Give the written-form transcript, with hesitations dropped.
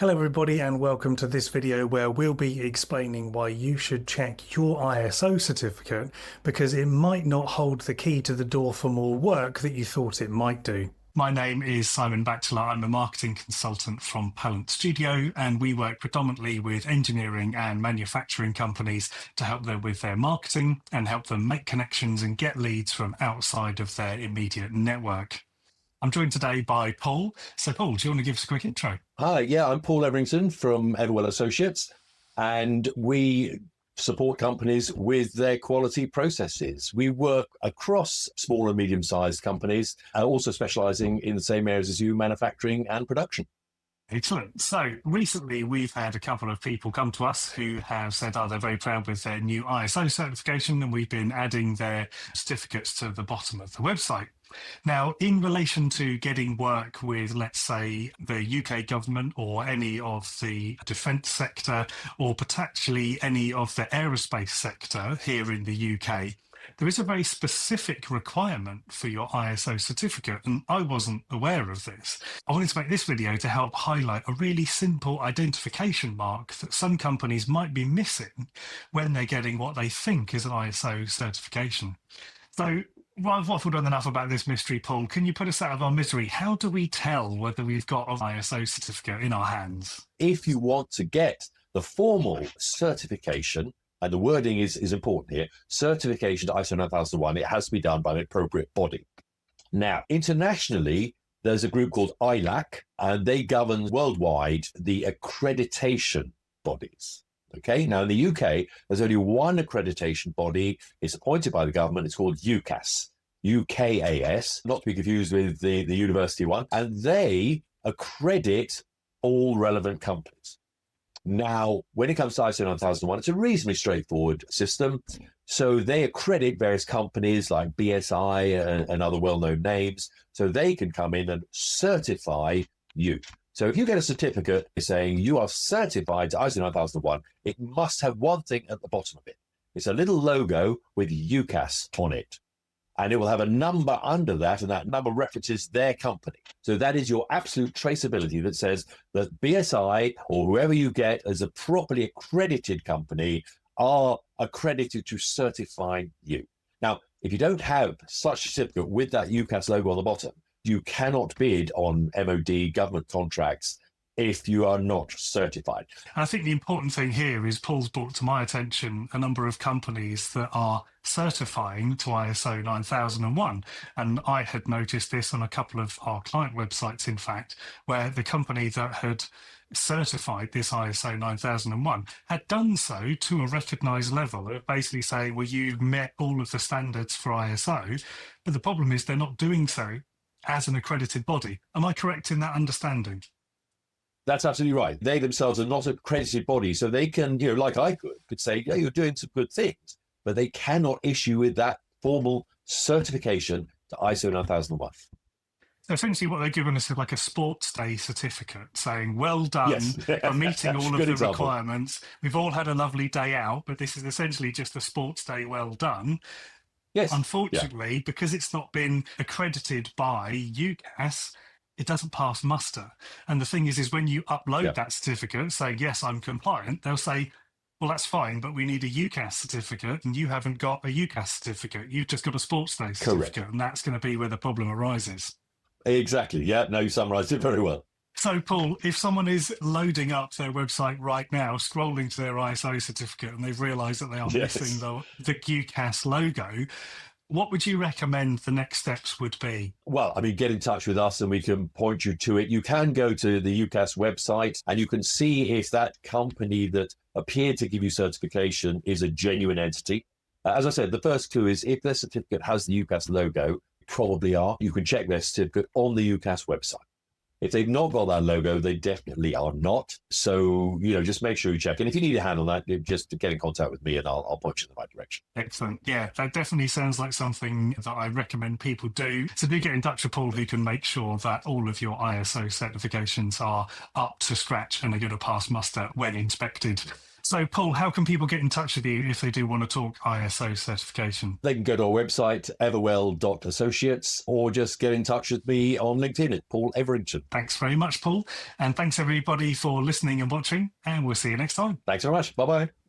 Hello everybody and welcome to this video where we'll be explaining why you should check your ISO certificate because it might not hold the key to the door for more work that you thought it might do. My name is Simon Batchelor. I'm a marketing consultant from Pallant Studio and we work predominantly with engineering and manufacturing companies to help them with their marketing and help them make connections and get leads from outside of their immediate network. I'm joined today by Paul. So Paul, do you want to give us a quick intro? Hi, I'm Paul Everington from Everwell Associates, and we support companies with their quality processes. We work across small and medium-sized companies, also specialising in the same areas as you, manufacturing and production. Excellent. So recently we've had a couple of people come to us who have said, they're very proud with their new ISO certification, and we've been adding their certificates to the bottom of the website. Now, in relation to getting work with, let's say, the UK government or any of the defence sector or potentially any of the aerospace sector here in the UK, there is a very specific requirement for your ISO certificate, and I wasn't aware of this. I wanted to make this video to help highlight a really simple identification mark that some companies might be missing when they're getting what they think is an ISO certification. So, well, I've waffled on enough about this mystery, Paul. Can you put us out of our misery? How do we tell whether we've got an ISO certificate in our hands? If you want to get the formal certification, and the wording is important here, certification to ISO 9001, it has to be done by an appropriate body. Now, internationally, there's a group called ILAC, and they govern worldwide the accreditation bodies. Okay, now in the UK, there's only one accreditation body. It's appointed by the government. It's called UKAS, UKAS, not to be confused with the university one. And they accredit all relevant companies. Now, when it comes to ISO 9001, it's a reasonably straightforward system. So they accredit various companies like BSI and other well-known names, so they can come in and certify you. So if you get a certificate saying you are certified to ISO 9001, it must have one thing at the bottom of it. It's a little logo with UKAS on it. And it will have a number under that, and that number references their company. So that is your absolute traceability that says that BSI or whoever you get as a properly accredited company are accredited to certify you. Now, if you don't have such a certificate with that UKAS logo on the bottom, you cannot bid on MOD government contracts if you are not certified. I think the important thing here is Paul's brought to my attention a number of companies that are certifying to ISO 9001. And I had noticed this on a couple of our client websites, in fact, where the company that had certified this ISO 9001 had done so to a recognised level, basically saying, well, you've met all of the standards for ISO. But the problem is they're not doing so as an accredited body. Am I correct in that understanding? That's absolutely right. They themselves are not an accredited body, so they can, like I could say, yeah, you're doing some good things, but they cannot issue with that formal certification to ISO 9001. So essentially what they're giving us is like a sports day certificate saying, well done Yes. for meeting all of the example. requirements. We've all had a lovely day out, but this is essentially just a sports day well done. Yes. Unfortunately, because it's not been accredited by UKAS, it doesn't pass muster. And the thing is when you upload that certificate saying, yes, I'm compliant, they'll say, well, that's fine, but we need a UKAS certificate, and you haven't got a UKAS certificate. You've just got a sports day certificate. Correct. And that's going to be where the problem arises. Exactly. Yeah, no, you summarised it very well. So, Paul, if someone is loading up their website right now, scrolling to their ISO certificate, and they've realised that they are missing the UKAS logo, what would you recommend the next steps would be? Well, I mean, get in touch with us and we can point you to it. You can go to the UKAS website and you can see if that company that appeared to give you certification is a genuine entity. As I said, the first clue is if their certificate has the UKAS logo, probably are. You can check their certificate on the UKAS website. If they've not got that logo, they definitely are not. So, just make sure you check. And if you need a hand on that, just get in contact with me and I'll point you in the right direction. Excellent. Yeah, that definitely sounds like something that I recommend people do. So do get in touch with Paul, who can make sure that all of your ISO certifications are up to scratch and are going to pass muster when inspected. So, Paul, how can people get in touch with you if they do want to talk ISO certification? They can go to our website, everwell.associates, or just get in touch with me on LinkedIn at Paul Everington. Thanks very much, Paul. And thanks, everybody, for listening and watching. And we'll see you next time. Thanks very much. Bye-bye.